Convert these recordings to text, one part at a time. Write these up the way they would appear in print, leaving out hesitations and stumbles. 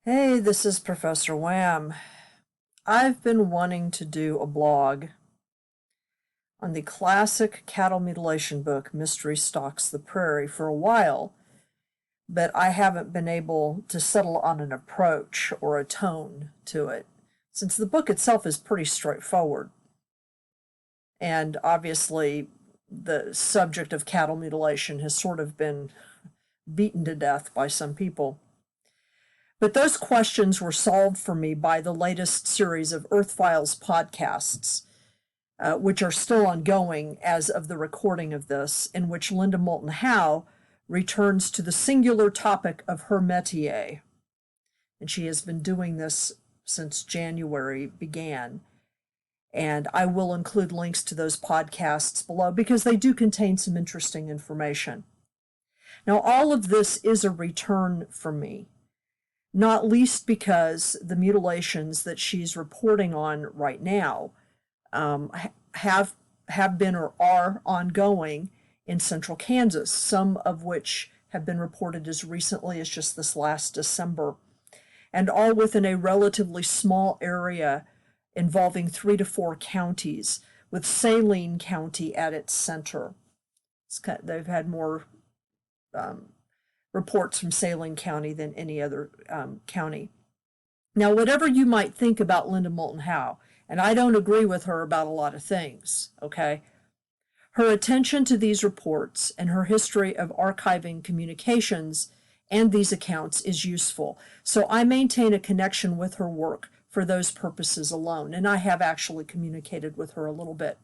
Hey, this is Professor Wham. I've been wanting to do a blog on the classic cattle mutilation book, Mystery Stalks the Prairie, for a while, but I haven't been able to settle on an approach or a tone to it, since the book itself is pretty straightforward. And obviously, the subject of cattle mutilation has sort of been beaten to death by some people. But those questions were solved for me by the latest series of Earthfiles podcasts, which are still ongoing as of the recording of this, in which Linda Moulton Howe returns to the singular topic of her métier. And she has been doing this since January began. And I will include links to those podcasts below because they do contain some interesting information. Now, all of this is a return for me, not least because the mutilations that she's reporting on right now have been or are ongoing in central Kansas, some of which have been reported as recently as just this last December, and all within a relatively small area involving 3 to 4 counties, with Saline County at its center. They've had more reports from Saline County than any other county. Now, whatever you might think about Linda Moulton Howe, and I don't agree with her about a lot of things, okay? Her attention to these reports and her history of archiving communications and these accounts is useful. So I maintain a connection with her work for those purposes alone, and I have actually communicated with her a little bit.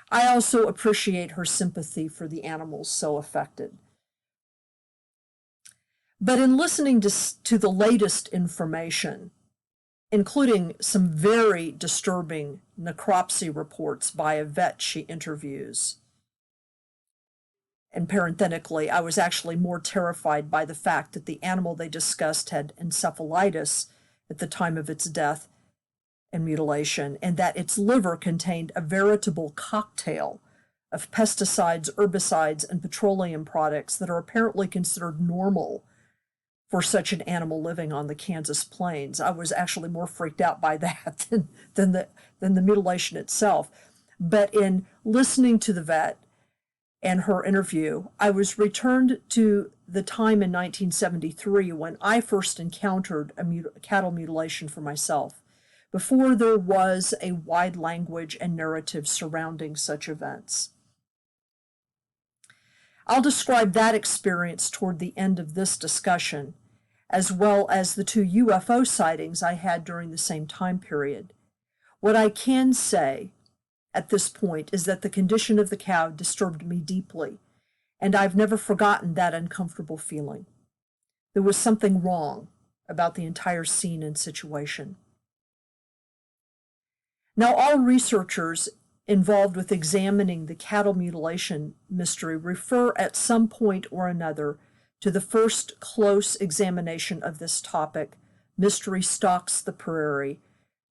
I also appreciate her sympathy for the animals so affected. But in listening to the latest information, including some very disturbing necropsy reports by a vet she interviews, and parenthetically, I was actually more terrified by the fact that the animal they discussed had encephalitis at the time of its death and mutilation, and that its liver contained a veritable cocktail of pesticides, herbicides, and petroleum products that are apparently considered normal for such an animal living on the Kansas plains. I was actually more freaked out by that than the mutilation itself. But in listening to the vet and her interview, I was returned to the time in 1973 when I first encountered a cattle mutilation for myself, before there was a wide language and narrative surrounding such events. I'll describe that experience toward the end of this discussion, as well as the 2 UFO sightings I had during the same time period. What I can say at this point is that the condition of the cow disturbed me deeply, and I've never forgotten that uncomfortable feeling. There was something wrong about the entire scene and situation. Now, all researchers involved with examining the cattle mutilation mystery refer at some point or another to the first close examination of this topic, Mystery Stalks the Prairie,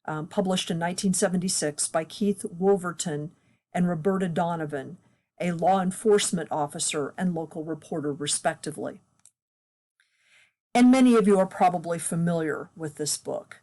published in 1976 by Keith Wolverton and Roberta Donovan, a law enforcement officer and local reporter, respectively. And many of you are probably familiar with this book.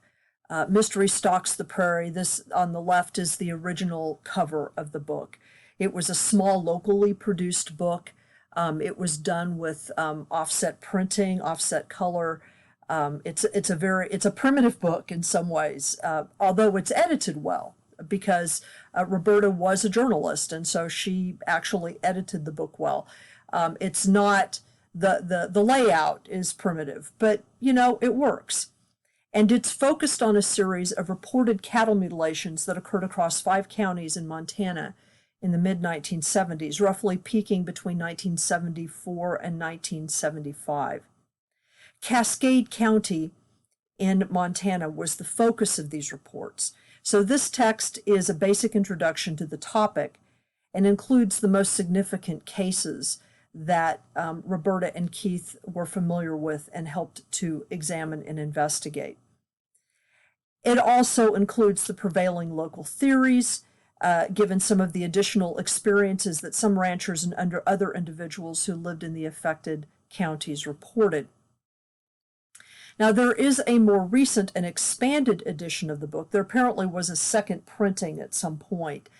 Mystery Stalks the Prairie. This on the left is the original cover of the book. It was a small, locally produced book. It was done with offset printing, offset color. It's a primitive book in some ways, although it's edited well, because Roberta was a journalist, and so she actually edited the book well. It's not the layout is primitive, but it works. And it's focused on a series of reported cattle mutilations that occurred across 5 counties in Montana in the mid-1970s, roughly peaking between 1974 and 1975. Cascade County in Montana was the focus of these reports. So this text is a basic introduction to the topic and includes the most significant cases that Roberta and Keith were familiar with and helped to examine and investigate. It also includes the prevailing local theories, given some of the additional experiences that some ranchers and other individuals who lived in the affected counties reported. Now, there is a more recent and expanded edition of the book. There apparently was a second printing at some point,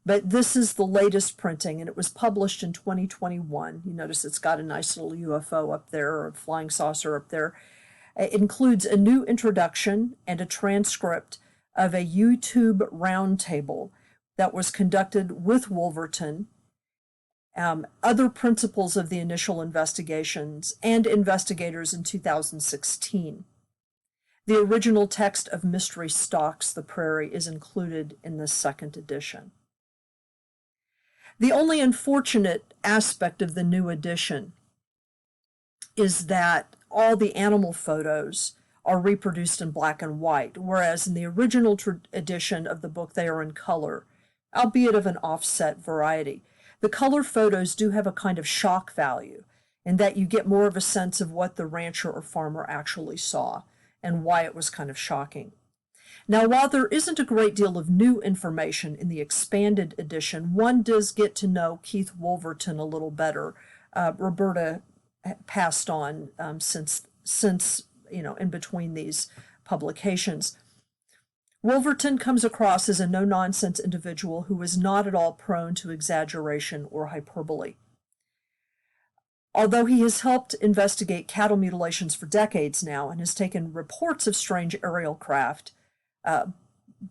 but this is the latest printing, and it was published in 2021. You notice it's got a nice little UFO up there, or a flying saucer up there. It includes a new introduction and a transcript of a YouTube roundtable that was conducted with Wolverton, other principals of the initial investigations, and investigators in 2016. The original text of Mystery Stalks the Prairie is included in this second edition. The only unfortunate aspect of the new edition is that all the animal photos are reproduced in black and white, whereas in the original edition of the book they are in color, albeit of an offset variety. The color photos do have a kind of shock value in that you get more of a sense of what the rancher or farmer actually saw and why it was kind of shocking. Now, while there isn't a great deal of new information in the expanded edition, one does get to know Keith Wolverton a little better. Roberta passed on since in between these publications. Wolverton comes across as a no-nonsense individual who is not at all prone to exaggeration or hyperbole. Although he has helped investigate cattle mutilations for decades now and has taken reports of strange aerial craft,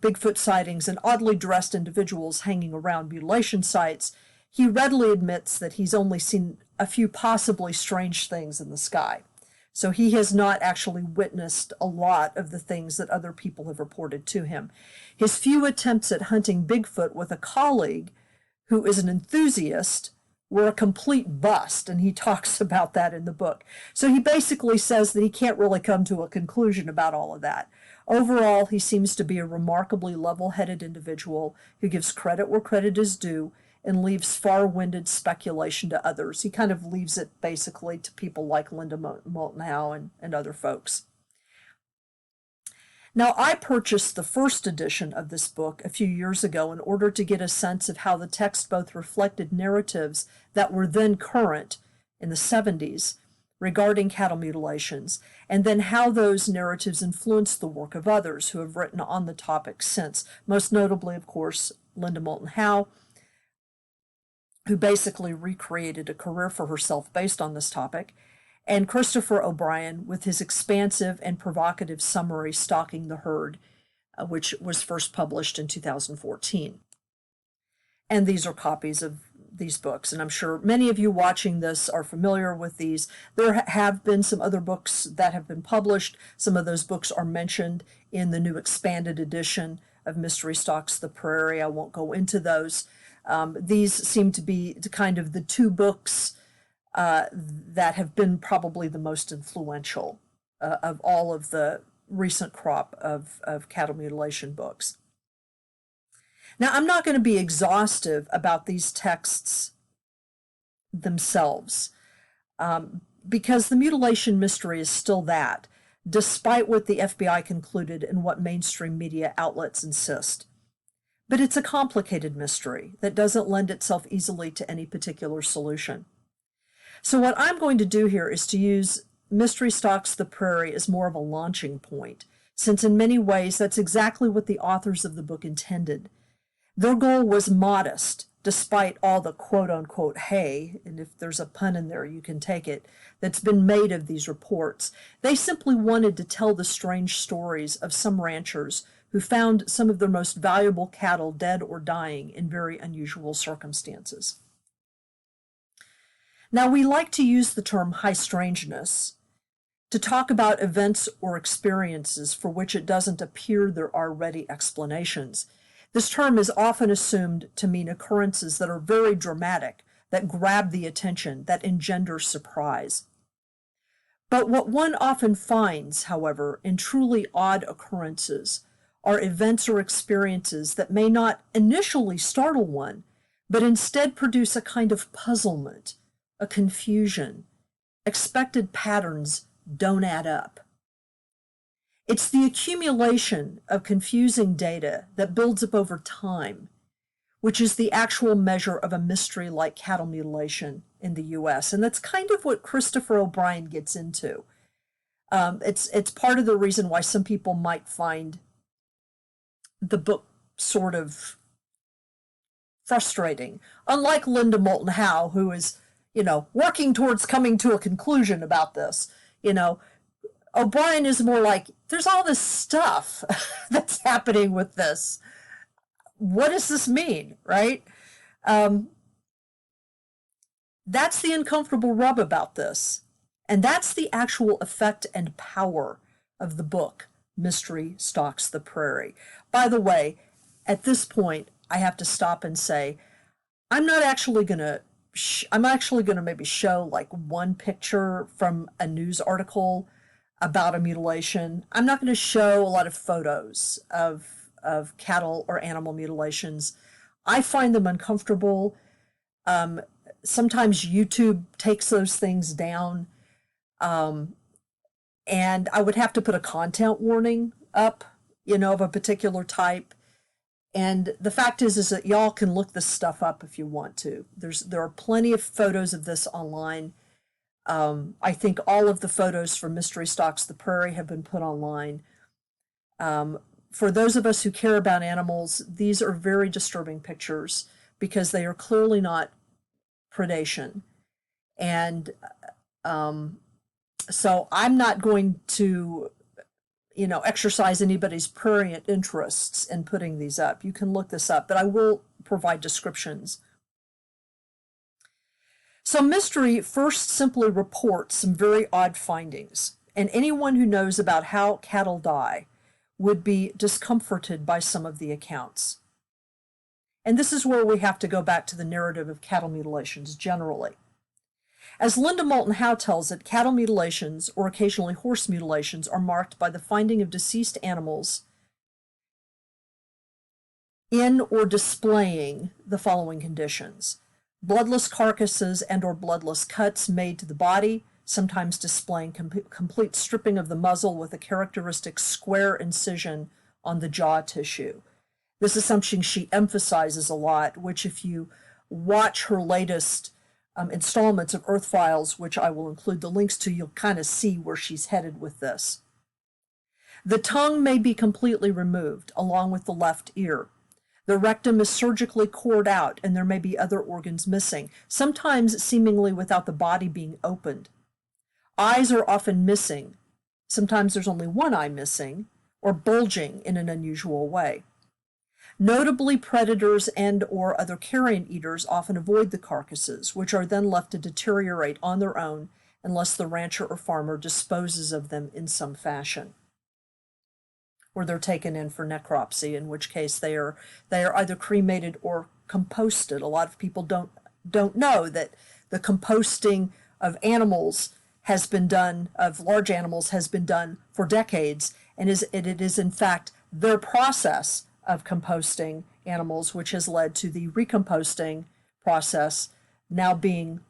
Bigfoot sightings, and oddly dressed individuals hanging around mutilation sites, he readily admits that he's only seen a few possibly strange things in the sky. So he has not actually witnessed a lot of the things that other people have reported to him. His few attempts at hunting Bigfoot with a colleague who is an enthusiast were a complete bust, and he talks about that in the book. So he basically says that he can't really come to a conclusion about all of that. Overall, he seems to be a remarkably level-headed individual who gives credit where credit is due and leaves far-winded speculation to others. He kind of leaves it basically to people like Linda Moulton Howe and other folks. Now, I purchased the first edition of this book a few years ago in order to get a sense of how the text both reflected narratives that were then current in the 70s regarding cattle mutilations, and then how those narratives influenced the work of others who have written on the topic since, most notably, of course, Linda Moulton Howe, who basically recreated a career for herself based on this topic, and Christopher O'Brien with his expansive and provocative summary, Stalking the Herd, which was first published in 2014. And these are copies of these books, and I'm sure many of you watching this are familiar with these. There have been some other books that have been published. Some of those books are mentioned in the new expanded edition of Mystery Stalks the Prairie. I won't go into those. These seem to be kind of the two books that have been probably the most influential of all of the recent crop of cattle mutilation books. Now, I'm not going to be exhaustive about these texts themselves because the mutilation mystery is still that, despite what the FBI concluded and what mainstream media outlets insist. But it's a complicated mystery that doesn't lend itself easily to any particular solution. So what I'm going to do here is to use Mystery Stalks the Prairie as more of a launching point, since in many ways that's exactly what the authors of the book intended. Their goal was modest, despite all the quote-unquote hay, and if there's a pun in there, you can take it, that's been made of these reports. They simply wanted to tell the strange stories of some ranchers who found some of their most valuable cattle dead or dying in very unusual circumstances. Now, we like to use the term high strangeness to talk about events or experiences for which it doesn't appear there are ready explanations. This term is often assumed to mean occurrences that are very dramatic, that grab the attention, that engender surprise. But what one often finds, however, in truly odd occurrences are events or experiences that may not initially startle one, but instead produce a kind of puzzlement, a confusion. Expected patterns don't add up. It's the accumulation of confusing data that builds up over time, which is the actual measure of a mystery like cattle mutilation in the U.S. And that's kind of what Christopher O'Brien gets into. It's part of the reason why some people might find the book sort of frustrating. Unlike Linda Moulton Howe, who is, working towards coming to a conclusion about this, O'Brien is more like, there's all this stuff that's happening with this. What does this mean, right? That's the uncomfortable rub about this. And that's the actual effect and power of the book, Mystery Stalks the Prairie. By the way, at this point, I have to stop and say, I'm actually going to maybe show like one picture from a news article about a mutilation. I'm not going to show a lot of photos of cattle or animal mutilations. I find them uncomfortable. Sometimes YouTube takes those things down. And I would have to put a content warning up, of a particular type. And the fact is that y'all can look this stuff up if you want to. There are plenty of photos of this online. I think all of the photos from Mystery Stalks the Prairie have been put online. For those of us who care about animals, these are very disturbing pictures because they are clearly not predation. And so I'm not going to, exercise anybody's prurient interests in putting these up. You can look this up, but I will provide descriptions. So Mystery first simply reports some very odd findings, and anyone who knows about how cattle die would be discomforted by some of the accounts. And this is where we have to go back to the narrative of cattle mutilations generally. As Linda Moulton Howe tells it, cattle mutilations, or occasionally horse mutilations, are marked by the finding of deceased animals in or displaying the following conditions: bloodless carcasses and or bloodless cuts made to the body, sometimes displaying complete stripping of the muzzle with a characteristic square incision on the jaw tissue. This is something she emphasizes a lot, which if you watch her latest installments of Earthfiles, which I will include the links to, you'll kind of see where she's headed with this. The tongue may be completely removed, along with the left ear. The rectum is surgically cored out, and there may be other organs missing, sometimes seemingly without the body being opened. Eyes are often missing. Sometimes there's only one eye missing, or bulging in an unusual way. Notably, predators and or other carrion eaters often avoid the carcasses, which are then left to deteriorate on their own unless the rancher or farmer disposes of them in some fashion. Or they're taken in for necropsy, in which case they are either cremated or composted. A lot of people don't know that the composting of animals has been done, of large animals has been done for decades, and it is in fact their process of composting animals which has led to the recomposting process now being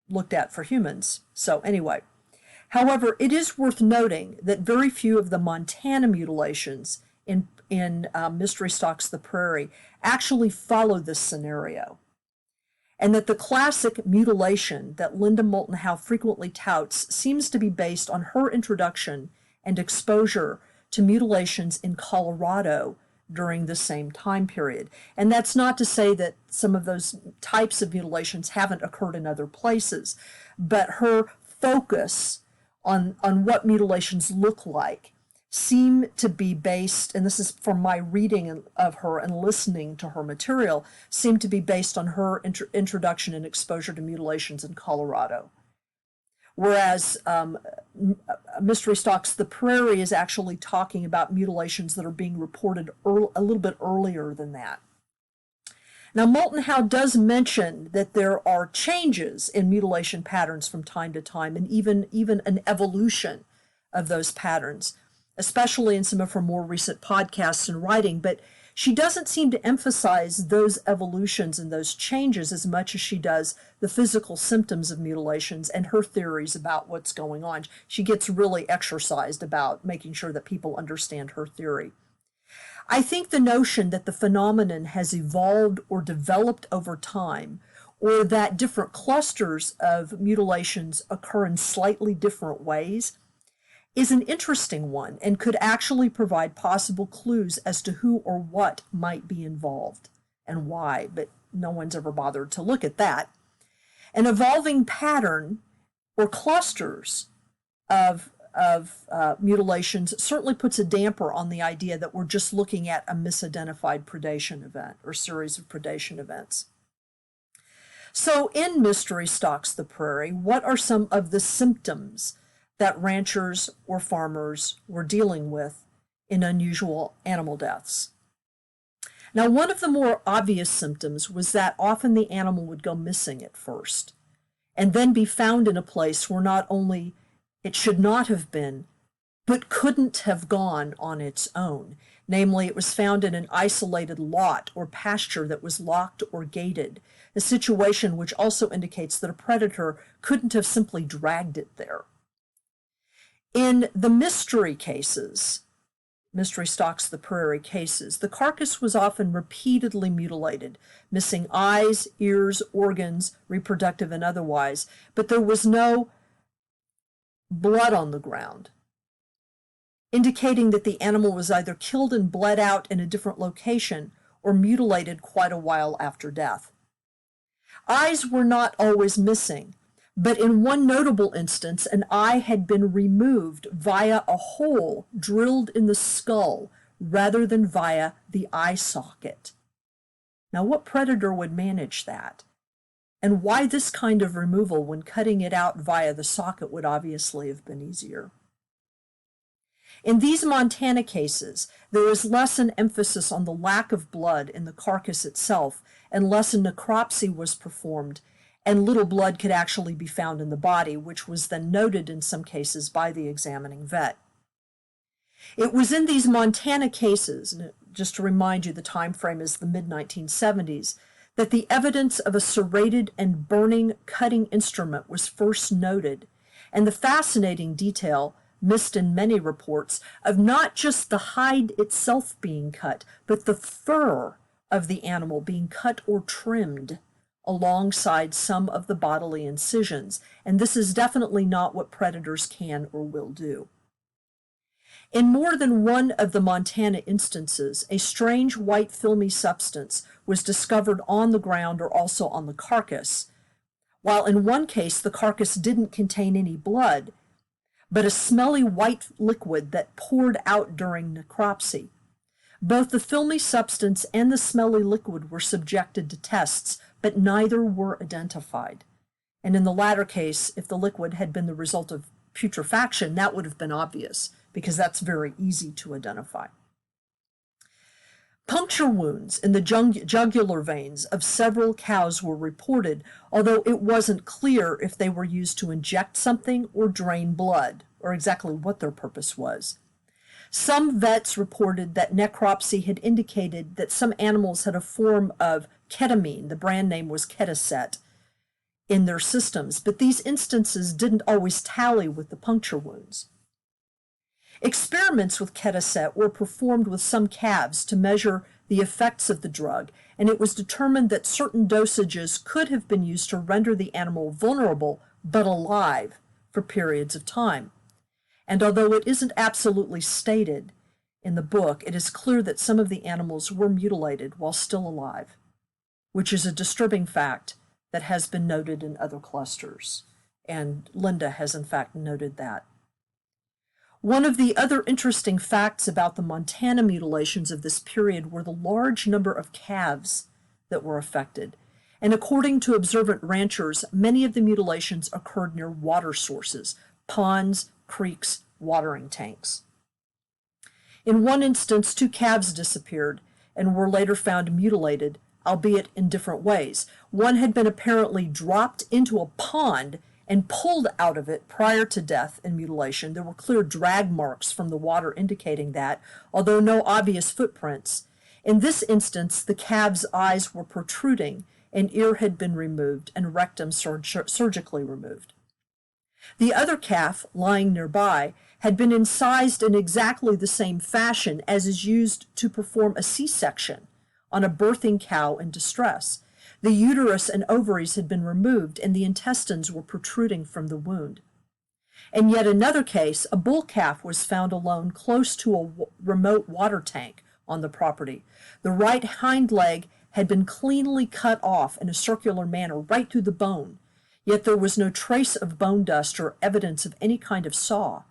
looked at for humans. So anyway, however, it is worth noting that very few of the Montana mutilations in Mystery Stalks the Prairie actually follow this scenario, and that the classic mutilation that Linda Moulton Howe frequently touts seems to be based on her introduction and exposure to mutilations in Colorado during the same time period. And that's not to say that some of those types of mutilations haven't occurred in other places, but her focus on what mutilations look like seem to be based, and this is from my reading of her and listening to her material, seem to be based on her introduction and exposure to mutilations in Colorado. Whereas Mystery Stalks the Prairie is actually talking about mutilations that are being reported a little bit earlier than that. Now, Moulton Howe does mention that there are changes in mutilation patterns from time to time, and even an evolution of those patterns, especially in some of her more recent podcasts and writing, but she doesn't seem to emphasize those evolutions and those changes as much as she does the physical symptoms of mutilations and her theories about what's going on. She gets really exercised about making sure that people understand her theory. I think the notion that the phenomenon has evolved or developed over time, or that different clusters of mutilations occur in slightly different ways, is an interesting one and could actually provide possible clues as to who or what might be involved and why, but no one's ever bothered to look at that. An evolving pattern or clusters of mutilations certainly puts a damper on the idea that we're just looking at a misidentified predation event or series of predation events. So in Mystery Stalks the Prairie, what are some of the symptoms that ranchers or farmers were dealing with in unusual animal deaths? Now, one of the more obvious symptoms was that often the animal would go missing at first and then be found in a place where not only it should not have been, but couldn't have gone on its own. Namely, it was found in an isolated lot or pasture that was locked or gated, a situation which also indicates that a predator couldn't have simply dragged it there. In the mystery cases, Mystery Stalks the Prairie cases, the carcass was often repeatedly mutilated, missing eyes, ears, organs, reproductive and otherwise, but there was no blood on the ground, indicating that the animal was either killed and bled out in a different location or mutilated quite a while after death. Eyes were not always missing, but in one notable instance, an eye had been removed via a hole drilled in the skull rather than via the eye socket. Now, what predator would manage that? And why this kind of removal when cutting it out via the socket would obviously have been easier? In these Montana cases, there is less an emphasis on the lack of blood in the carcass itself, and less a necropsy was performed, and little blood could actually be found in the body, which was then noted in some cases by the examining vet. It was in these Montana cases, and just to remind you, the time frame is the mid-1970s, that the evidence of a serrated and burning cutting instrument was first noted, and the fascinating detail, missed in many reports, of not just the hide itself being cut, but the fur of the animal being cut or trimmed alongside some of the bodily incisions, and this is definitely not what predators can or will do. In more than one of the Montana instances, a strange white filmy substance was discovered on the ground or also on the carcass, while in one case the carcass didn't contain any blood, but a smelly white liquid that poured out during necropsy. Both the filmy substance and the smelly liquid were subjected to tests, but neither were identified. And in the latter case, if the liquid had been the result of putrefaction, that would have been obvious, because that's very easy to identify. Puncture wounds in the jugular veins of several cows were reported, although it wasn't clear if they were used to inject something or drain blood, or exactly what their purpose was. Some vets reported that necropsy had indicated that some animals had a form of ketamine, the brand name was Ketaset, in their systems, but these instances didn't always tally with the puncture wounds. Experiments with Ketaset were performed with some calves to measure the effects of the drug, and it was determined that certain dosages could have been used to render the animal vulnerable but alive for periods of time. And although it isn't absolutely stated in the book, it is clear that some of the animals were mutilated while still alive, which is a disturbing fact that has been noted in other clusters, and Linda has in fact noted that. One of the other interesting facts about the Montana mutilations of this period were the large number of calves that were affected, and according to observant ranchers, many of the mutilations occurred near water sources, ponds, creeks, watering tanks. In one instance, 2 calves disappeared and were later found mutilated, albeit in different ways. One had been apparently dropped into a pond and pulled out of it prior to death and mutilation. There were clear drag marks from the water indicating that, although no obvious footprints. In this instance, the calf's eyes were protruding, an ear had been removed, and rectum surgically removed. The other calf, lying nearby, had been incised in exactly the same fashion as is used to perform a C-section on a birthing cow in distress. The uterus and ovaries had been removed, and the intestines were protruding from the wound. In yet another case, a bull calf was found alone close to a remote water tank on the property. The right hind leg had been cleanly cut off in a circular manner right through the bone, yet there was no trace of bone dust or evidence of any kind of saw.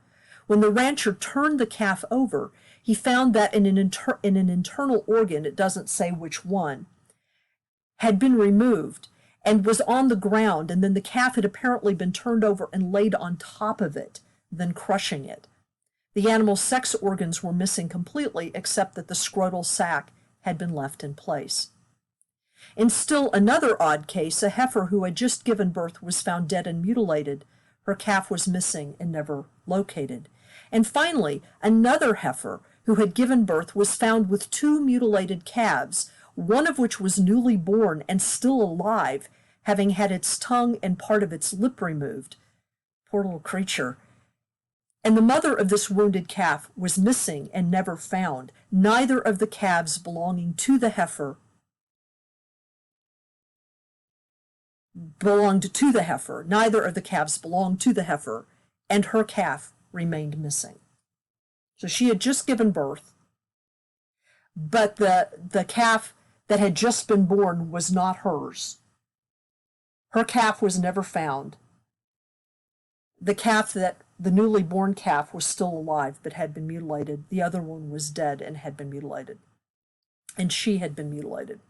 When the rancher turned the calf over, he found that in an internal organ, it doesn't say which one, had been removed and was on the ground, and then the calf had apparently been turned over and laid on top of it, then crushing it. The animal's sex organs were missing completely, except that the scrotal sac had been left in place. In still another odd case, a heifer who had just given birth was found dead and mutilated. Her calf was missing and never located. And finally, another heifer who had given birth was found with two mutilated calves, one of which was newly born and still alive, having had its tongue and part of its lip removed. Poor little creature. And the mother of this wounded calf was missing and never found, neither of the calves belonging to the heifer neither of the calves belonged to the heifer, and her calf remained missing. So she had just given birth, but the calf that had just been born was not hers. Her calf was never found. The newly born calf was still alive but had been mutilated. The other one was dead and had been mutilated. And she had been mutilated.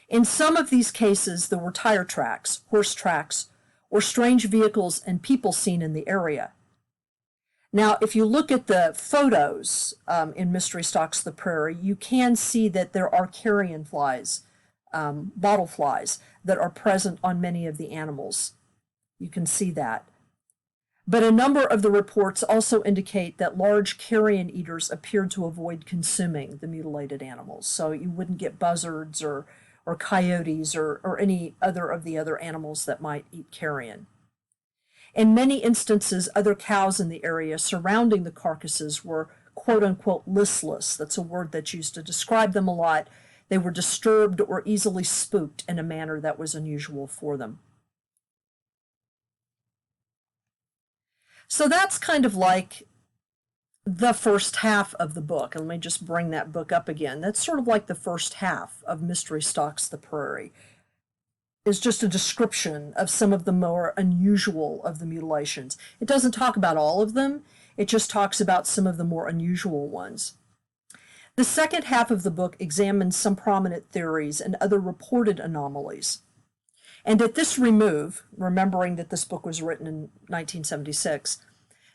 In some of these cases, there were tire tracks, horse tracks, or strange vehicles and people seen in the area. Now, if you look at the photos in Mystery Stalks the Prairie, you can see that there are carrion flies, bottle flies, that are present on many of the animals. You can see that. But a number of the reports also indicate that large carrion eaters appeared to avoid consuming the mutilated animals. So you wouldn't get buzzards or coyotes or any other of the other animals that might eat carrion. In many instances, other cows in the area surrounding the carcasses were quote-unquote listless. That's a word that's used to describe them a lot. They were disturbed or easily spooked in a manner that was unusual for them. So that's kind of like the first half of the book. And let me just bring that book up again. That's sort of like the first half of Mystery Stalks the Prairie. Is just a description of some of the more unusual of the mutilations. It doesn't talk about all of them. It just talks about some of the more unusual ones. The second half of the book examines some prominent theories and other reported anomalies. And at this remove, remembering that this book was written in 1976,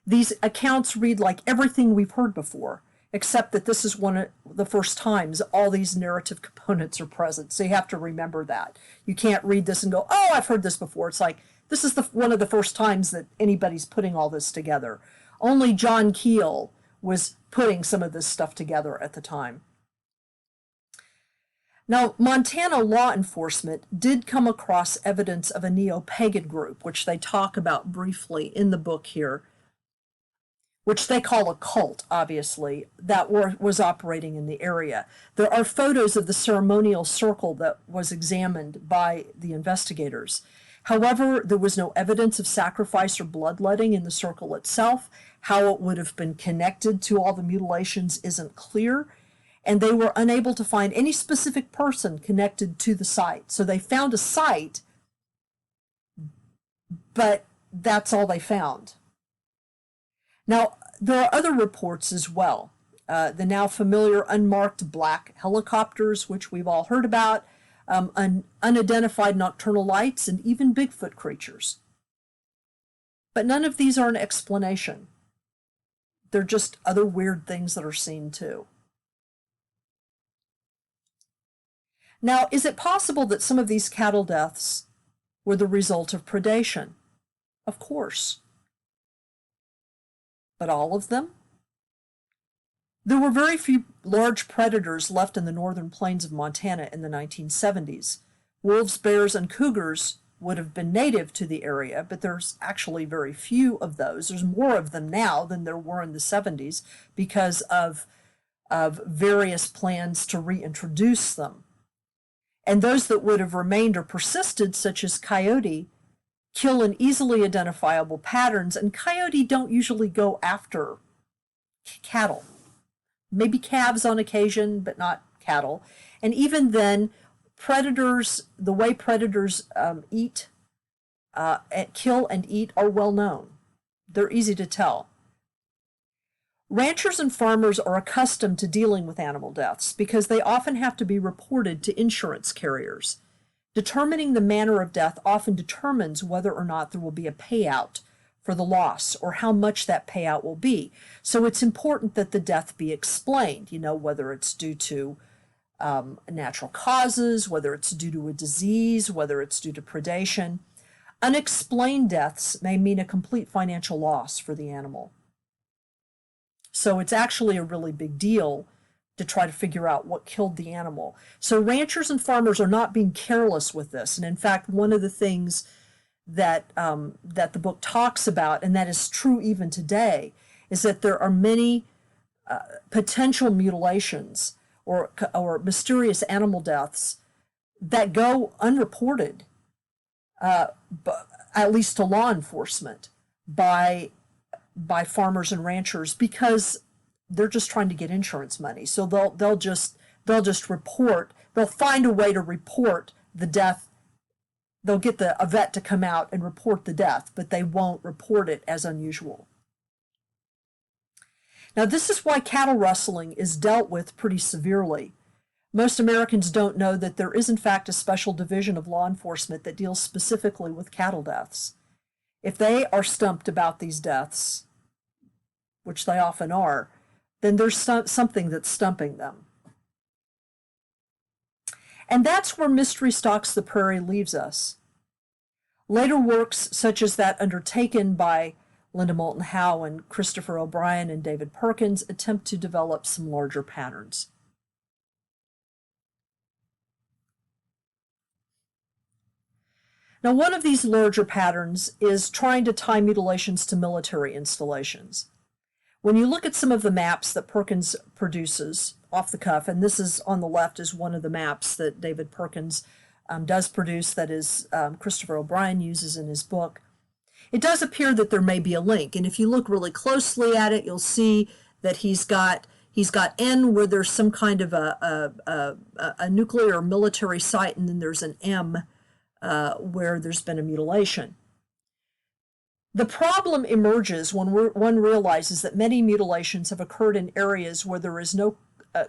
these accounts read like everything we've heard before, except that this is one of the first times all these narrative components are present. So you have to remember that. You can't read this and go, oh, I've heard this before. It's like, this is one of the first times that anybody's putting all this together. Only John Keel was putting some of this stuff together at the time. Now, Montana law enforcement did come across evidence of a neo-pagan group, which they talk about briefly in the book here, which they call a cult, obviously, that was operating in the area. There are photos of the ceremonial circle that was examined by the investigators. However, there was no evidence of sacrifice or bloodletting in the circle itself. How it would have been connected to all the mutilations isn't clear, and they were unable to find any specific person connected to the site. So they found a site, but that's all they found. Now, there are other reports as well. The now familiar unmarked black helicopters, which we've all heard about, unidentified nocturnal lights, and even Bigfoot creatures. But none of these are an explanation. They're just other weird things that are seen too. Now, is it possible that some of these cattle deaths were the result of predation? Of course. But all of them? There were very few large predators left in the northern plains of Montana in the 1970s. Wolves, bears, and cougars would have been native to the area, but there's actually very few of those. There's more of them now than there were in the 70s because of various plans to reintroduce them. And those that would have remained or persisted, such as coyote, kill in easily identifiable patterns, and coyote don't usually go after cattle. Maybe calves on occasion, but not cattle. And even then, predators, the way predators kill and eat are well known. They're easy to tell. Ranchers and farmers are accustomed to dealing with animal deaths because they often have to be reported to insurance carriers. Determining the manner of death often determines whether or not there will be a payout for the loss or how much that payout will be. So it's important that the death be explained, whether it's due to natural causes, whether it's due to a disease, whether it's due to predation. Unexplained deaths may mean a complete financial loss for the animal. So it's actually a really big deal to try to figure out what killed the animal. So ranchers and farmers are not being careless with this. And in fact, one of the things that the book talks about, and that is true even today, is that there are many potential mutilations or mysterious animal deaths that go unreported, at least to law enforcement, by farmers and ranchers, because they're just trying to get insurance money. So they'll just report. They'll find a way to report the death. They'll get a vet to come out and report the death, but they won't report it as unusual. Now, this is why cattle rustling is dealt with pretty severely. Most Americans don't know that there is, in fact, a special division of law enforcement that deals specifically with cattle deaths. If they are stumped about these deaths, which they often are, then there's something that's stumping them. And that's where Mystery Stalks the Prairie leaves us. Later works, such as that undertaken by Linda Moulton Howe and Christopher O'Brien and David Perkins, attempt to develop some larger patterns. Now, one of these larger patterns is trying to tie mutilations to military installations. When you look at some of the maps that Perkins produces off the cuff, and this is on the left is one of the maps that David Perkins does produce, that is Christopher O'Brien uses in his book, it does appear that there may be a link. And if you look really closely at it, you'll see that he's got N where there's some kind of a nuclear military site, and then there's an M where there's been a mutilation. The problem emerges when one realizes that many mutilations have occurred in areas where there is no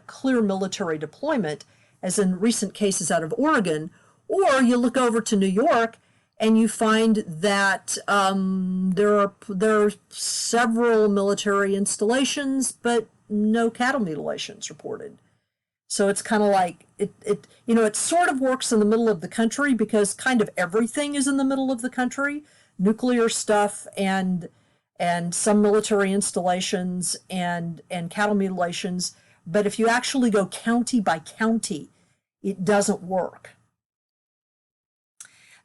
clear military deployment, as in recent cases out of Oregon, or you look over to New York and you find that there are several military installations, but no cattle mutilations reported. So it's kind of like, it sort of works in the middle of the country because kind of everything is in the middle of the country. Nuclear stuff and some military installations and cattle mutilations. But if you actually go county by county, it doesn't work.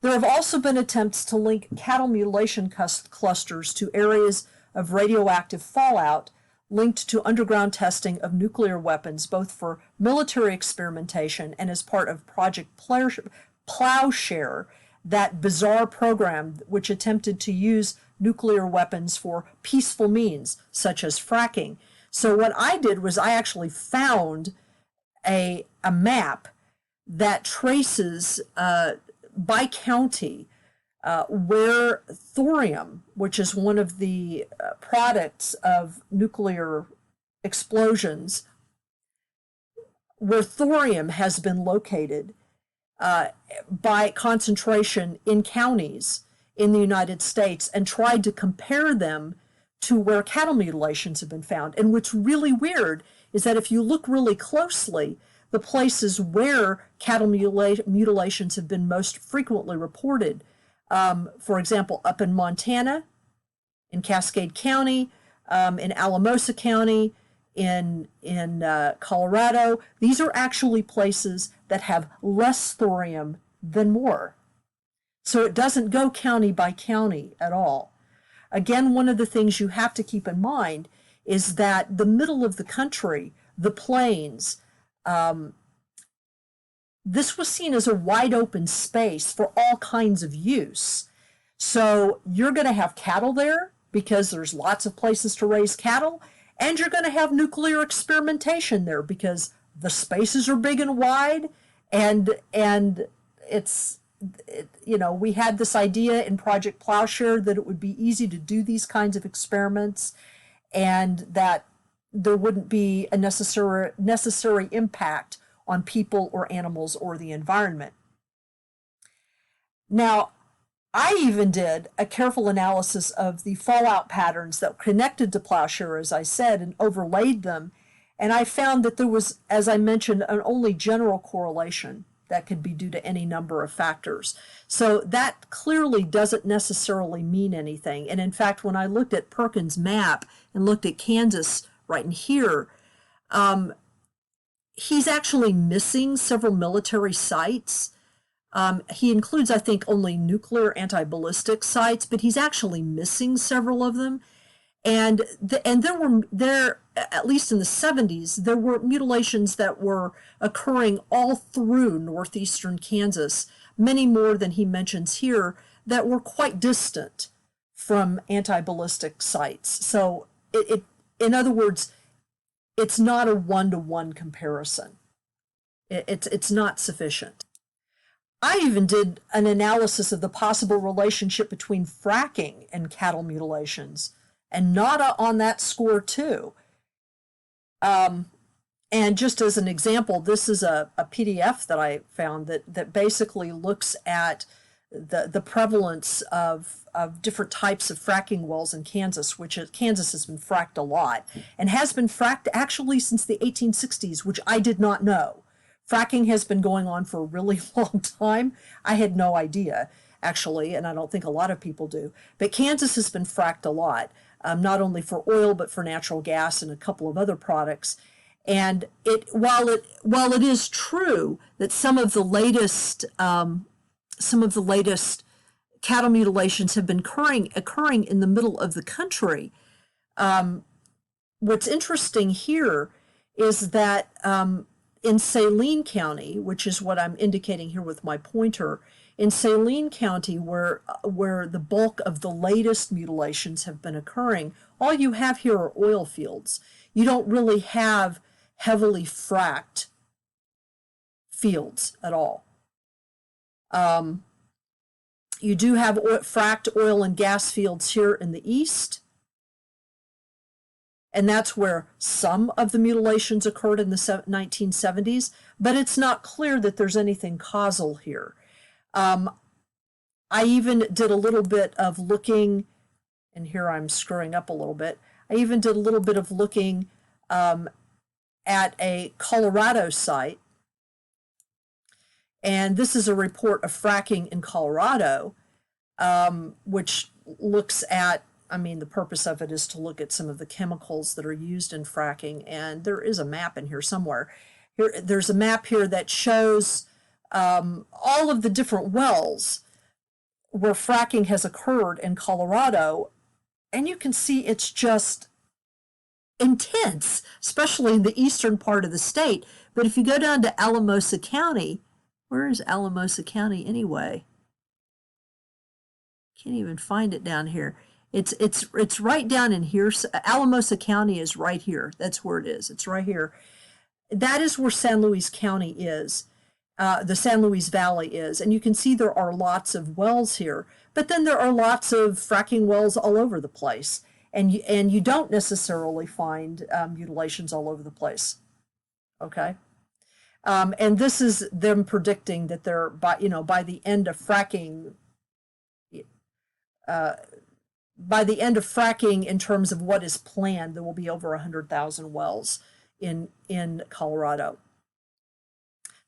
There have also been attempts to link cattle mutilation clusters to areas of radioactive fallout linked to underground testing of nuclear weapons, both for military experimentation and as part of Project Plowshare, that bizarre program which attempted to use nuclear weapons for peaceful means, such as fracking. So what I did was I actually found a map that traces by county where thorium, which is one of the products of nuclear explosions, where thorium has been located by concentration in counties in the United States, and tried to compare them to where cattle mutilations have been found. And what's really weird is that if you look really closely, the places where cattle mutilations have been most frequently reported, for example, up in Montana, in Cascade County, in Alamosa County, in Colorado, these are actually places that have less thorium than more. So it doesn't go county by county at all. Again, one of the things you have to keep in mind is that the middle of the country, the plains, this was seen as a wide open space for all kinds of use. So you're going to have cattle there because there's lots of places to raise cattle, and you're going to have nuclear experimentation there because the spaces are big and wide, and we had this idea in Project Plowshare that it would be easy to do these kinds of experiments, and that there wouldn't be a necessary impact on people or animals or the environment. Now, I even did a careful analysis of the fallout patterns that connected to Plowshare, as I said, and overlaid them. And I found that there was, as I mentioned, an only general correlation that could be due to any number of factors. So that clearly doesn't necessarily mean anything. And in fact, when I looked at Perkins' map and looked at Kansas right in here, he's actually missing several military sites. He includes, I think, only nuclear anti-ballistic sites, but he's actually missing several of them. And there, at least in the 70s, there were mutilations that were occurring all through northeastern Kansas, many more than he mentions here, that were quite distant from anti-ballistic sites. So in other words, it's not a one-to-one comparison. It's not sufficient. I even did an analysis of the possible relationship between fracking and cattle mutilations, and NADA on that score too. And just as an example, this is a PDF that I found that basically looks at the prevalence of different types of fracking wells in Kansas, Kansas has been fracked a lot, and has been fracked actually since the 1860s, which I did not know. Fracking has been going on for a really long time. I had no idea, actually, and I don't think a lot of people do. But Kansas has been fracked a lot, not only for oil, but for natural gas and a couple of other products. And while it is true that some of the latest cattle mutilations have been occurring in the middle of the country, what's interesting here is that in Saline County, which is what I'm indicating here with my pointer, in Saline County, where the bulk of the latest mutilations have been occurring, all you have here are oil fields. You don't really have heavily fracked fields at all. You do have fracked oil and gas fields here in the east, and that's where some of the mutilations occurred in the 1970s, but it's not clear that there's anything causal here. I even did a little bit of looking, and here I'm screwing up a little bit, I even did a little bit of looking at a Colorado site, and this is a report of fracking in Colorado, which looks at, the purpose of it is to look at some of the chemicals that are used in fracking, and there is a map in here somewhere. There's a map here that shows all of the different wells where fracking has occurred in Colorado, and you can see it's just intense, especially in the eastern part of the state. But if you go down to Alamosa County, where is Alamosa County anyway? Can't even find it down here. It's right down in here. Alamosa County is right here. That's where it is. It's right here. That is where San Luis County is. The San Luis Valley is. And you can see there are lots of wells here. But then there are lots of fracking wells all over the place. And you don't necessarily find mutilations all over the place. Okay? And this is them predicting that they're, by the end of fracking, in terms of what is planned, there will be over 100,000 wells in Colorado.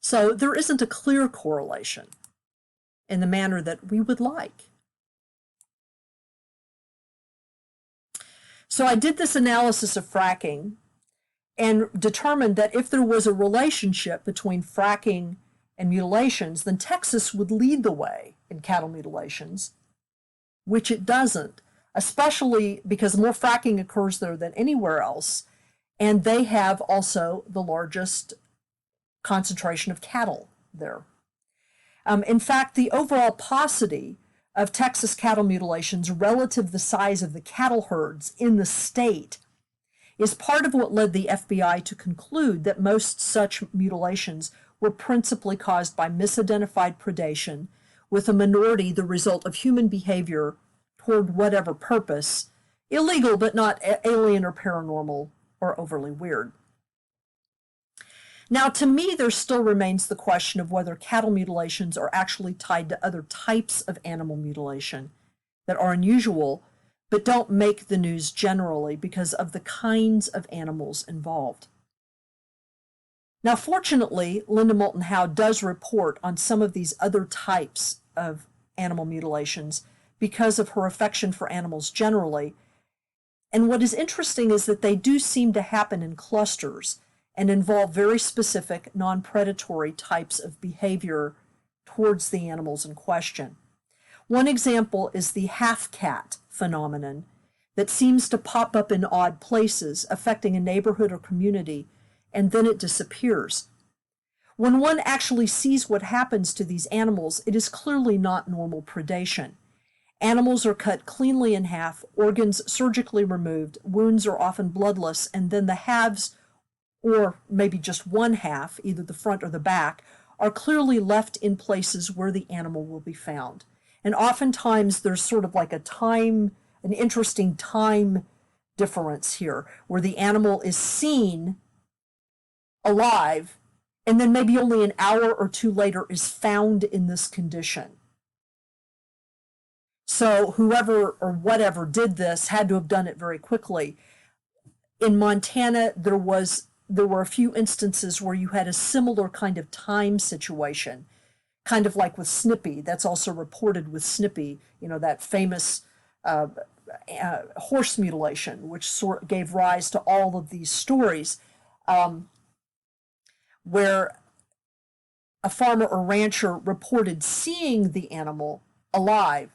So there isn't a clear correlation in the manner that we would like. So I did this analysis of fracking and determined that if there was a relationship between fracking and mutilations, then Texas would lead the way in cattle mutilations, which it doesn't, especially because more fracking occurs there than anywhere else, and they have also the largest concentration of cattle there. In fact, the overall paucity of Texas cattle mutilations relative to the size of the cattle herds in the state is part of what led the FBI to conclude that most such mutilations were principally caused by misidentified predation, with a minority the result of human behavior toward whatever purpose, illegal but not alien or paranormal or overly weird. Now, to me, there still remains the question of whether cattle mutilations are actually tied to other types of animal mutilation that are unusual but don't make the news generally because of the kinds of animals involved. Now, fortunately, Linda Moulton Howe does report on some of these other types of animal mutilations because of her affection for animals generally. And what is interesting is that they do seem to happen in clusters and involve very specific non-predatory types of behavior towards the animals in question. One example is the half-cat phenomenon that seems to pop up in odd places, affecting a neighborhood or community, and then it disappears. When one actually sees what happens to these animals, it is clearly not normal predation. Animals are cut cleanly in half, organs surgically removed, wounds are often bloodless, and then the halves, or maybe just one half, either the front or the back, are clearly left in places where the animal will be found. And oftentimes there's sort of like an interesting time difference here, where the animal is seen alive, and then maybe only an hour or two later is found in this condition. So whoever or whatever did this had to have done it very quickly. In Montana, there were a few instances where you had a similar kind of time situation, kind of like with Snippy. That's also reported with Snippy, that famous horse mutilation, which gave rise to all of these stories, where a farmer or rancher reported seeing the animal alive,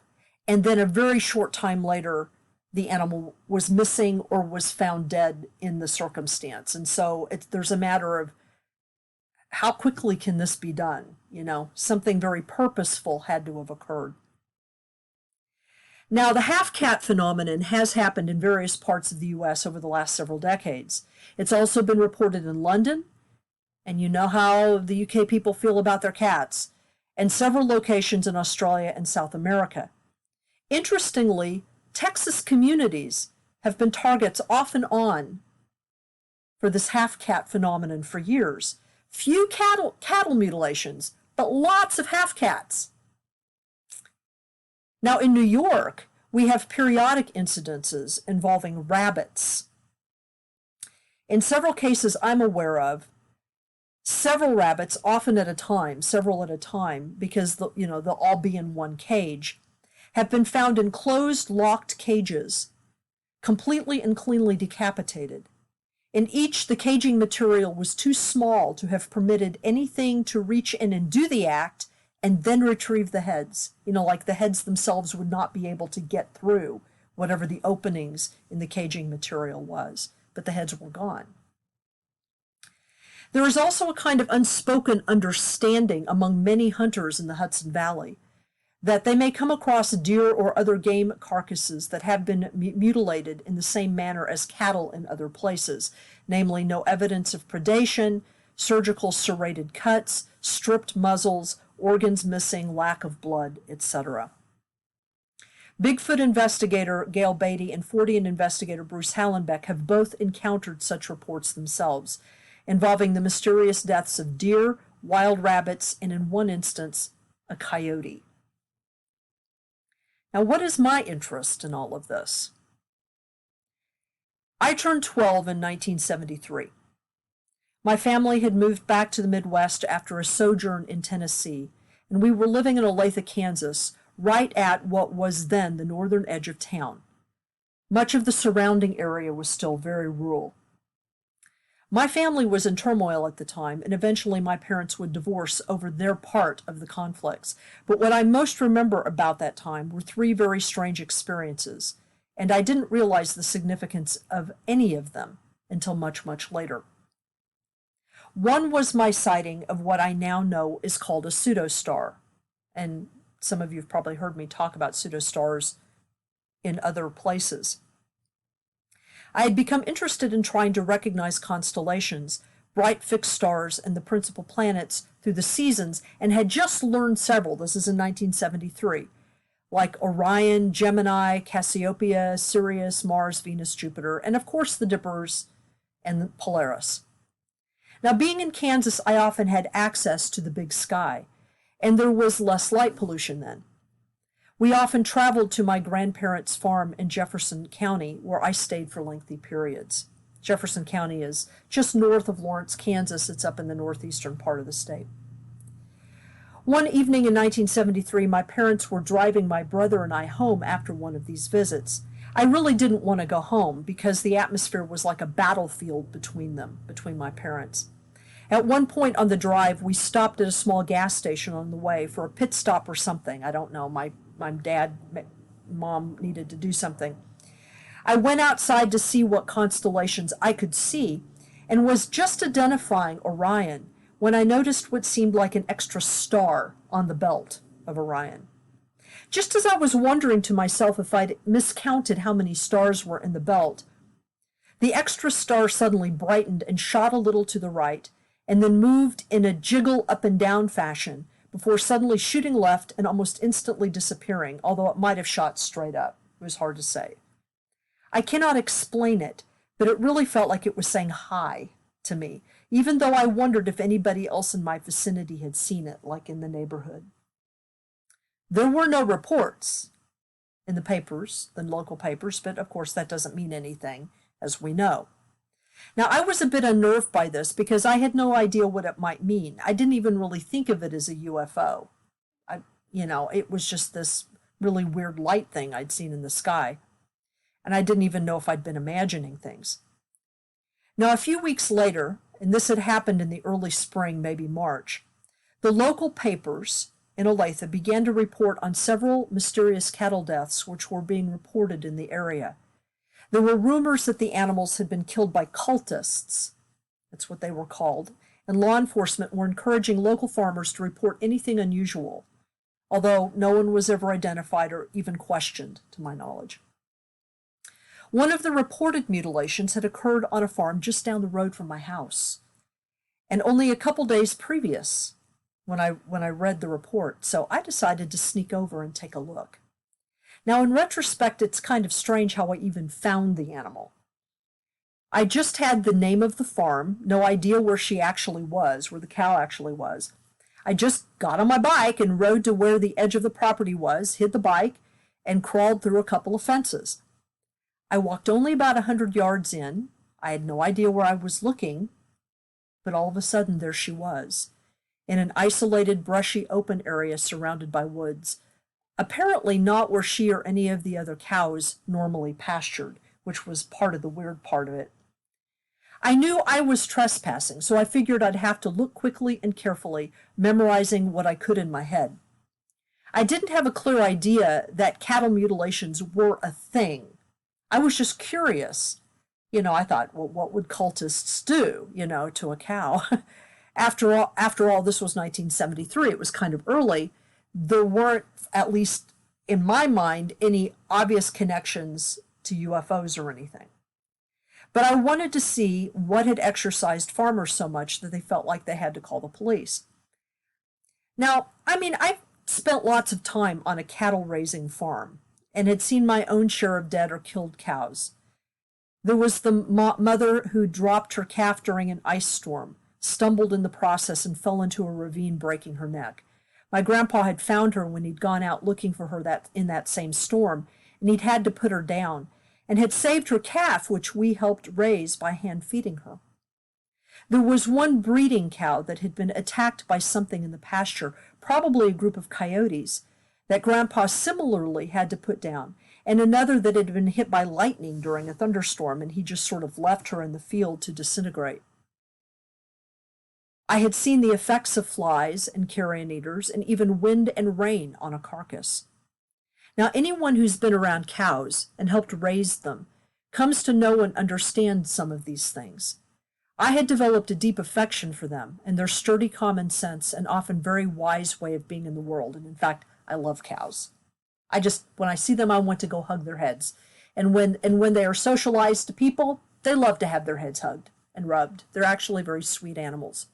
and then a very short time later, the animal was missing or was found dead in the circumstance. And so there's a matter of how quickly can this be done? Something very purposeful had to have occurred. Now, the half-cat phenomenon has happened in various parts of the U.S. over the last several decades. It's also been reported in London, and you know how the UK people feel about their cats, and several locations in Australia and South America. Interestingly, Texas communities have been targets off and on for this half-cat phenomenon for years. Few cattle mutilations, but lots of half-cats. Now, in New York, we have periodic incidences involving rabbits. In several cases I'm aware of, several rabbits, often several at a time, because they'll all be in one cage, have been found in closed, locked cages, completely and cleanly decapitated. In each, the caging material was too small to have permitted anything to reach in and do the act and then retrieve the heads. Like the heads themselves would not be able to get through whatever the openings in the caging material was, but the heads were gone. There is also a kind of unspoken understanding among many hunters in the Hudson Valley that they may come across deer or other game carcasses that have been mutilated in the same manner as cattle in other places, namely no evidence of predation, surgical serrated cuts, stripped muzzles, organs missing, lack of blood, etc. Bigfoot investigator Gail Beatty and Fortean investigator Bruce Hallenbeck have both encountered such reports themselves, involving the mysterious deaths of deer, wild rabbits, and in one instance, a coyote. Now, what is my interest in all of this? I turned 12 in 1973. My family had moved back to the Midwest after a sojourn in Tennessee, and we were living in Olathe, Kansas, right at what was then the northern edge of town. Much of the surrounding area was still very rural. My family was in turmoil at the time, and eventually my parents would divorce over their part of the conflicts. But what I most remember about that time were three very strange experiences, and I didn't realize the significance of any of them until much, much later. One was my sighting of what I now know is called a pseudostar, and some of you have probably heard me talk about pseudostars in other places. I had become interested in trying to recognize constellations, bright fixed stars, and the principal planets through the seasons, and had just learned several. This is in 1973. Like Orion, Gemini, Cassiopeia, Sirius, Mars, Venus, Jupiter, and of course the Dippers and Polaris. Now, being in Kansas, I often had access to the big sky, and there was less light pollution then. We often traveled to my grandparents' farm in Jefferson County, where I stayed for lengthy periods. Jefferson County is just north of Lawrence, Kansas. It's up in the northeastern part of the state. One evening in 1973, my parents were driving my brother and I home after one of these visits. I really didn't want to go home because the atmosphere was like a battlefield between my parents. At one point on the drive, we stopped at a small gas station on the way for a pit stop or something. I don't know. My mom needed to do something. I went outside to see what constellations I could see and was just identifying Orion when I noticed what seemed like an extra star on the belt of Orion. Just as I was wondering to myself if I'd miscounted how many stars were in the belt, the extra star suddenly brightened and shot a little to the right, and then moved in a jiggle up and down fashion before suddenly shooting left and almost instantly disappearing, although it might have shot straight up. It was hard to say. I cannot explain it, but it really felt like it was saying hi to me, even though I wondered if anybody else in my vicinity had seen it, like in the neighborhood. There were no reports in the papers, the local papers, but of course that doesn't mean anything, as we know. Now, I was a bit unnerved by this because I had no idea what it might mean. I didn't even really think of it as a UFO. It was just this really weird light thing I'd seen in the sky. And I didn't even know if I'd been imagining things. Now, a few weeks later, and this had happened in the early spring, maybe March, the local papers in Olathe began to report on several mysterious cattle deaths which were being reported in the area. There were rumors that the animals had been killed by cultists. That's what they were called. And law enforcement were encouraging local farmers to report anything unusual, although no one was ever identified or even questioned, to my knowledge. One of the reported mutilations had occurred on a farm just down the road from my house, and only a couple days previous when I read the report, so I decided to sneak over and take a look. Now, in retrospect, it's kind of strange how I even found the animal. I just had the name of the farm, no idea where she actually was, where the cow actually was. I just got on my bike and rode to where the edge of the property was, hid the bike, and crawled through a couple of fences. I walked only about 100 yards in. I had no idea where I was looking, but all of a sudden there she was, in an isolated, brushy, open area surrounded by woods, apparently not where she or any of the other cows normally pastured, which was part of the weird part of it. I knew I was trespassing, so I figured I'd have to look quickly and carefully, memorizing what I could in my head. I didn't have a clear idea that cattle mutilations were a thing. I was just curious. I thought, well, what would cultists do, to a cow? After all, this was 1973. It was kind of early. There weren't, at least in my mind, any obvious connections to UFOs or anything. But I wanted to see what had exercised farmers so much that they felt like they had to call the police. Now, I've spent lots of time on a cattle raising farm and had seen my own share of dead or killed cows. There was the mother who dropped her calf during an ice storm, stumbled in the process, and fell into a ravine, breaking her neck. My grandpa had found her when he'd gone out looking for her in that same storm, and he'd had to put her down, and had saved her calf, which we helped raise by hand feeding her. There was one breeding cow that had been attacked by something in the pasture, probably a group of coyotes, that Grandpa similarly had to put down, and another that had been hit by lightning during a thunderstorm, and he just sort of left her in the field to disintegrate. I had seen the effects of flies and carrion eaters, and even wind and rain on a carcass. Now, anyone who's been around cows and helped raise them comes to know and understand some of these things. I had developed a deep affection for them and their sturdy common sense and often very wise way of being in the world, and in fact, I love cows. When I see them, I want to go hug their heads. And when they are socialized to people, they love to have their heads hugged and rubbed. They're actually very sweet animals.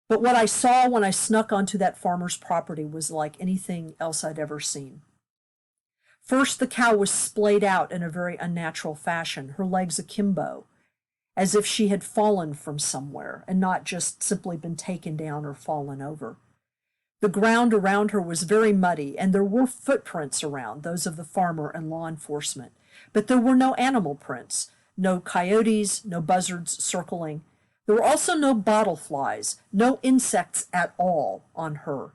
But what I saw when I snuck onto that farmer's property was like anything else I'd ever seen. First, the cow was splayed out in a very unnatural fashion, her legs akimbo, as if she had fallen from somewhere and not just simply been taken down or fallen over. The ground around her was very muddy, and there were footprints around, those of the farmer and law enforcement. But there were no animal prints, no coyotes, no buzzards circling. There were also no bottle flies, no insects at all on her.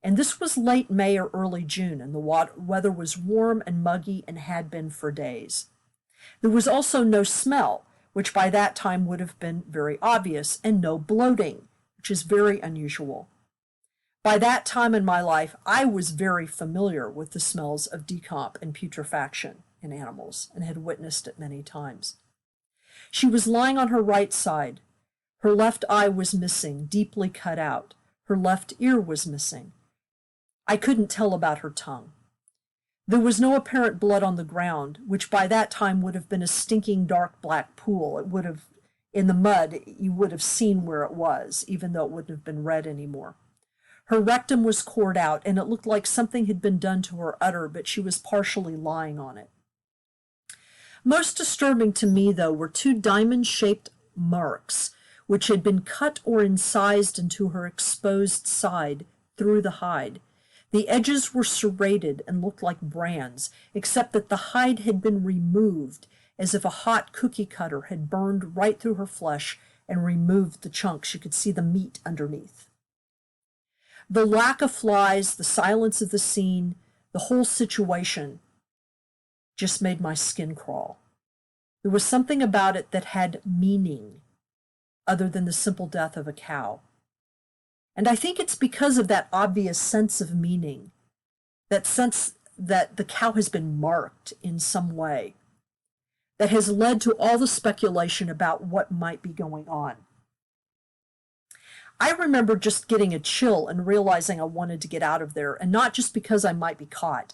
And this was late May or early June, and the weather was warm and muggy and had been for days. There was also no smell, which by that time would have been very obvious, and no bloating, which is very unusual. By that time in my life, I was very familiar with the smells of decomp and putrefaction in animals and had witnessed it many times. She was lying on her right side. Her left eye was missing, deeply cut out. Her left ear was missing. I couldn't tell about her tongue. There was no apparent blood on the ground, which by that time would have been a stinking dark black pool. It would have, in the mud, you would have seen where it was, even though it wouldn't have been red anymore. Her rectum was cored out, and it looked like something had been done to her udder, but she was partially lying on it. Most disturbing to me, though, were two diamond-shaped marks, which had been cut or incised into her exposed side through the hide. The edges were serrated and looked like brands, except that the hide had been removed, as if a hot cookie cutter had burned right through her flesh and removed the chunks. You could see the meat underneath. The lack of flies, the silence of the scene, the whole situation just made my skin crawl. There was something about it that had meaning, other than the simple death of a cow. And I think it's because of that obvious sense of meaning, that sense that the cow has been marked in some way, that has led to all the speculation about what might be going on. I remember just getting a chill and realizing I wanted to get out of there, and not just because I might be caught.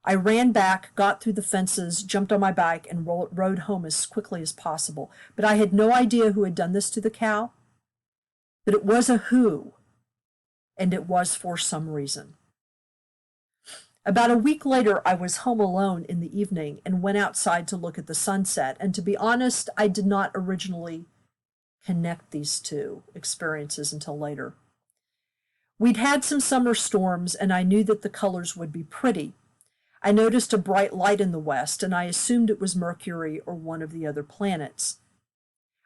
I ran back, got through the fences, jumped on my bike, and rode home as quickly as possible. But I had no idea who had done this to the cow. But it was a who, and it was for some reason. About a week later, I was home alone in the evening and went outside to look at the sunset. And to be honest, I did not originally connect these two experiences until later. We'd had some summer storms, and I knew that the colors would be pretty. I noticed a bright light in the west, and I assumed it was Mercury or one of the other planets.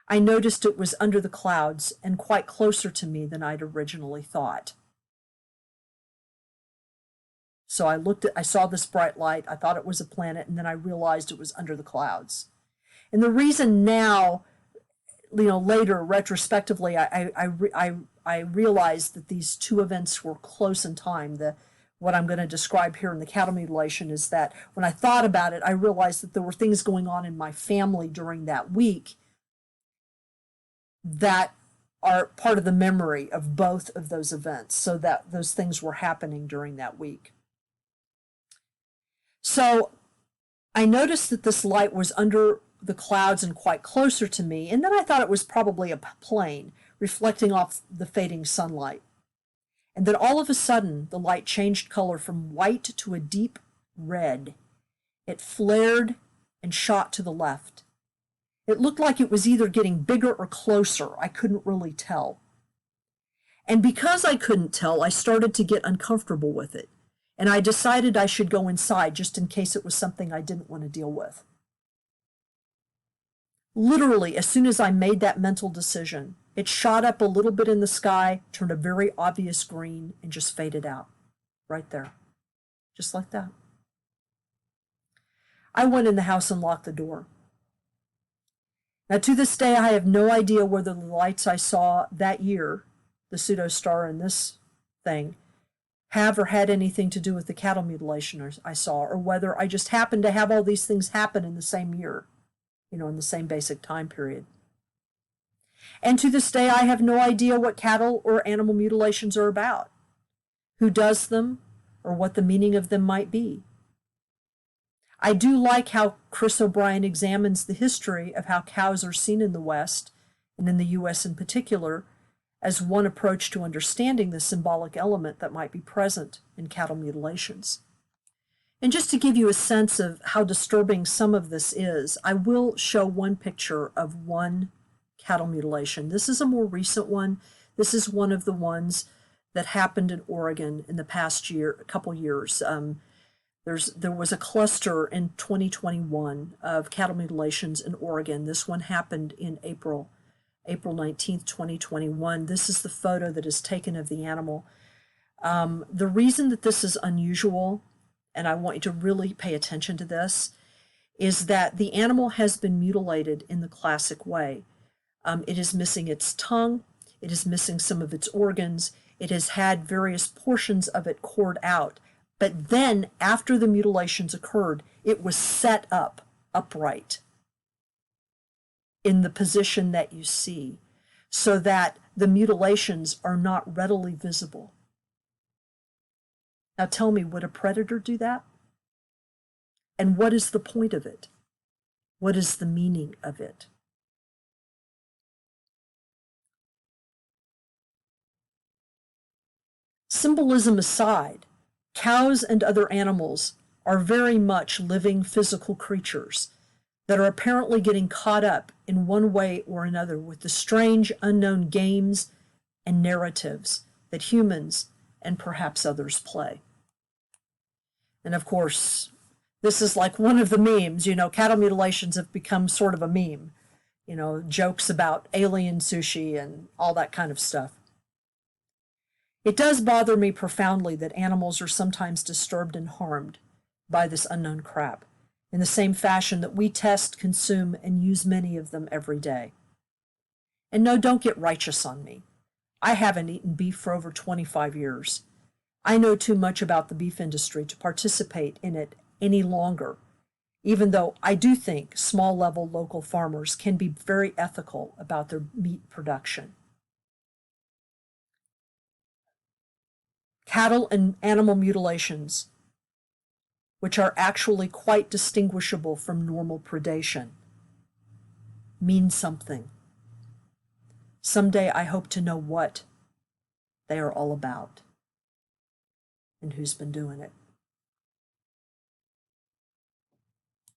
I noticed it was under the clouds and quite closer to me than I'd originally thought. So I saw this bright light, I thought it was a planet, and then I realized it was under the clouds. And the reason now, later, retrospectively, I realized that these two events were close in time. What I'm going to describe here in the cattle mutilation is that when I thought about it, I realized that there were things going on in my family during that week that are part of the memory of both of those events, so that those things were happening during that week. So I noticed that this light was under the clouds and quite closer to me, and then I thought it was probably a plane reflecting off the fading sunlight. And then all of a sudden, the light changed color from white to a deep red. It flared and shot to the left. It looked like it was either getting bigger or closer. I couldn't really tell. And because I couldn't tell, I started to get uncomfortable with it. And I decided I should go inside just in case it was something I didn't want to deal with. Literally, as soon as I made that mental decision, it shot up a little bit in the sky, turned a very obvious green, and just faded out. Right there. Just like that. I went in the house and locked the door. Now, to this day, I have no idea whether the lights I saw that year, the pseudo-star and this thing, have or had anything to do with the cattle mutilation I saw, or whether I just happened to have all these things happen in the same year, in the same basic time period. And to this day, I have no idea what cattle or animal mutilations are about, who does them, or what the meaning of them might be. I do like how Chris O'Brien examines the history of how cows are seen in the West, and in the U.S. in particular, as one approach to understanding the symbolic element that might be present in cattle mutilations. And just to give you a sense of how disturbing some of this is, I will show one picture of one cattle mutilation. This is a more recent one. This is one of the ones that happened in Oregon in the past year, a couple years. There was a cluster in 2021 of cattle mutilations in Oregon. This one happened in April 19th, 2021. This is the photo that is taken of the animal. The reason that this is unusual, and I want you to really pay attention to this, is that the animal has been mutilated in the classic way. It is missing its tongue, it is missing some of its organs, it has had various portions of it cored out. But then, after the mutilations occurred, it was set up upright in the position that you see, so that the mutilations are not readily visible. Now tell me, would a predator do that? And what is the point of it? What is the meaning of it? Symbolism aside, cows and other animals are very much living physical creatures that are apparently getting caught up in one way or another with the strange unknown games and narratives that humans and perhaps others play. And of course, this is like one of the memes, cattle mutilations have become sort of a meme, jokes about alien sushi and all that kind of stuff. It does bother me profoundly that animals are sometimes disturbed and harmed by this unknown crap, in the same fashion that we test, consume, and use many of them every day. And no, don't get righteous on me. I haven't eaten beef for over 25 years. I know too much about the beef industry to participate in it any longer, even though I do think small-level local farmers can be very ethical about their meat production. Cattle and animal mutilations, which are actually quite distinguishable from normal predation, mean something. Someday I hope to know what they are all about and who's been doing it.